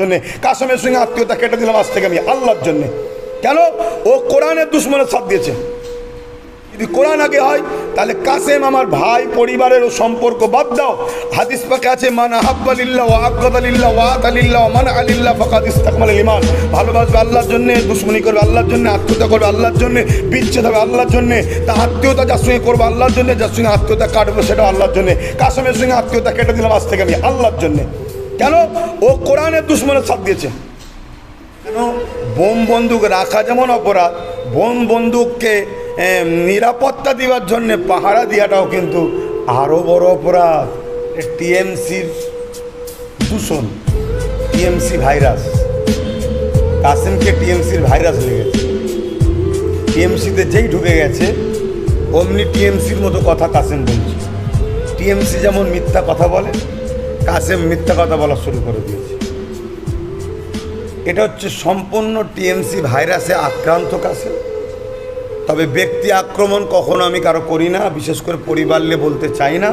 জন্য কাসেমের সঙ্গে আত্মীয়তা কেটে দিলাম আজ থেকে আমি আল্লাহর জন্য। কেন? ও কোরআনের দুশ্মনের সাথ দিয়েছে। যদি কোরআন আগে হয় তাহলে কাসেম আমার ভাই, পরিবারের সম্পর্ক বাদ দাও। হাদিস পাকে আছে মান আহাব্বা লিল্লাহ ওয়া আবগাদা লিল্লাহ ওয়া আতা লিল্লাহ ওয়া মান আলিল্লাহ ফাকাদ ইসতাকমালাল ঈমান। ভালোবাসবে আল্লাহর জন্য, দুশ্মনী করবে আল্লাহর জন্য, আত্মীয়তা করবে আল্লাহর জন্য, বিচ্ছেদ হবে আল্লাহর জন্য। তা আত্মীয়তা যার সঙ্গে করবে আল্লাহর জন্য, যার সঙ্গে আত্মীয়তা কাটবে সেটা আল্লাহর জন্য। কাসেমের সঙ্গে আত্মীয়তা কেটে দিলাম আজ থেকে আমি আল্লাহর জন্য। কেন? ও কোরআনের দুশ্মনের সাথ দিয়েছে। কেন? বোম বন্দুক রাখা যেমন অপরাধ, বোম বন্দুককে নিরাপত্তা দেওয়ার জন্য পাহারা দেওয়াটাও কিন্তু আরও বড় অপরাধ। টিএমসির দূষণ, টিএমসি ভাইরাস, কাসেমকে টিএমসির ভাইরাস লেগেছে। টিএমসিতে যেই ঢুকে গেছে অমনি টিএমসির মতো কথা কাসেম বলছে। টিএমসি যেমন মিথ্যা কথা বলে, কাসেম মিথ্যা কথা বলা শুরু করে দিয়েছে। এটা হচ্ছে সম্পূর্ণ টিএমসি ভাইরাসে আক্রান্ত কাসেম। তবে ব্যক্তি আক্রমণ কখনো আমি কারো করি না, বিশেষ করে পরিবার নিয়ে বলতে চাই না।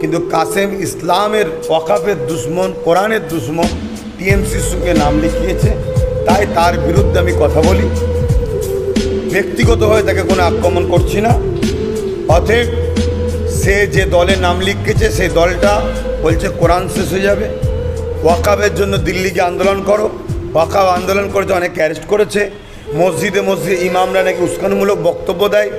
কিন্তু কাসেম ইসলামের ওয়াকাফের দুশ্মন, কোরআনের দুশ্মন, টিএমসির সঙ্গে নাম লিখিয়েছে, তাই তার বিরুদ্ধে আমি কথা বলি। ব্যক্তিগতভাবে তাকে কোনো আক্রমণ করছি না। অতএব সে যে দলে নাম লিখেছে সেই দলটা বলছে কোরআন শেষ হয়ে যাবে, ওয়াকাফের জন্য দিল্লিকে আন্দোলন করো। ওয়াকাফ আন্দোলন করেছে, অনেকে অ্যারেস্ট করেছে। মসজিদে ইমামরা নাকি উস্কানিমূলক বক্তব্য দেয়।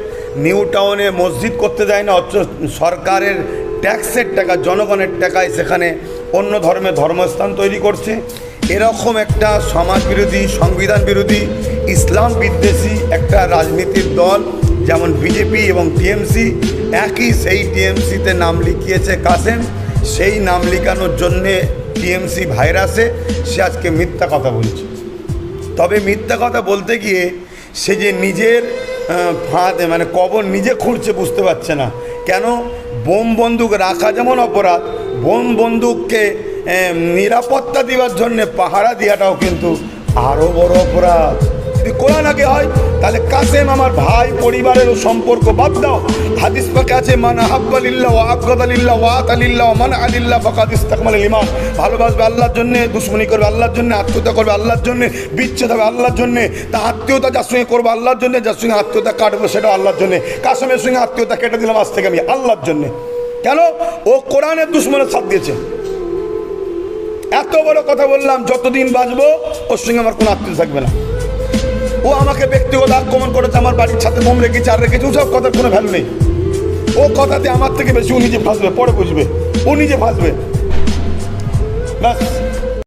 নিউ টাউনে মসজিদ করতে দেয় না, অথচ সরকারের ট্যাক্সের টাকা, জনগণের টাকায় সেখানে অন্য ধর্মের ধর্মস্থান তৈরি করছে। এরকম একটা সমাজ বিরোধী, সংবিধান বিরোধী, ইসলাম বিদ্বেষী একটা রাজনীতির দল যেমন বিজেপি এবং টিএমসি, একই সেই টিএমসিতে নাম লিখিয়েছে কাসেম। সেই নাম লিখানোর জন্যে টিএমসি ভাইরাসে সে আজকে মিথ্যা কথা বলছে। তবে মিথ্যা কথা বলতে গিয়ে সে যে নিজের ফাঁদে মানে কবর নিজে খুঁড়ছে বুঝতে পারছে না। কেন? বোম বন্দুক রাখা যেমন অপরাধ, বোম বন্দুককে নিরাপত্তা দেওয়ার জন্যে পাহারা দেওয়াটাও কিন্তু আরও বড় অপরাধ। যদি কোরআন আগে হয় তাহলে কাসেম আমার ভাই, পরিবারের সম্পর্ক বাদ দাও। হাদিস পাকে আছে মান আহাব্বা লিল্লাহ ওয়া আবগাদা লিল্লাহ ওয়া আতা লিল্লাহ ওয়া মান আলিল্লাহ ফাকাদ ইসতাকমালাল ঈমান। ভালোবাসবে আল্লাহর জন্য, দুশ্মনী করবে আল্লাহর জন্য, আত্মীয়তা করবে আল্লাহর জন্য, বিচ্ছেদ হবে আল্লাহর জন্য। তা আত্মীয়তা যার সঙ্গে করবে আল্লাহর জন্য, যার সঙ্গে আত্মীয়তা কাটবে সেটা আল্লাহর জন্য। কাসেমের সঙ্গে আত্মীয়তা কেটে দিলাম আজ থেকে আমি আল্লাহর জন্য। কেন? ও কোরআনের দুশ্মনের সাথ দিয়েছে। এত বড় কথা বললাম, যতদিন বাঁচবো ওর সঙ্গে আমার কোনো আত্মীয় থাকবে না। ও আমাকে ব্যক্তিগত আক্রমণ করেছে, আমার বাড়ির ছাদে বোম রেখেছে আর রেখেছে, ওসব কথার কোনো ভ্যালু নেই। ও কথাতে আমার থেকে বেশি ও নিজে ফাঁসবে, পরে বুঝবে, ও নিজে ফাঁসবে। ব্যাস।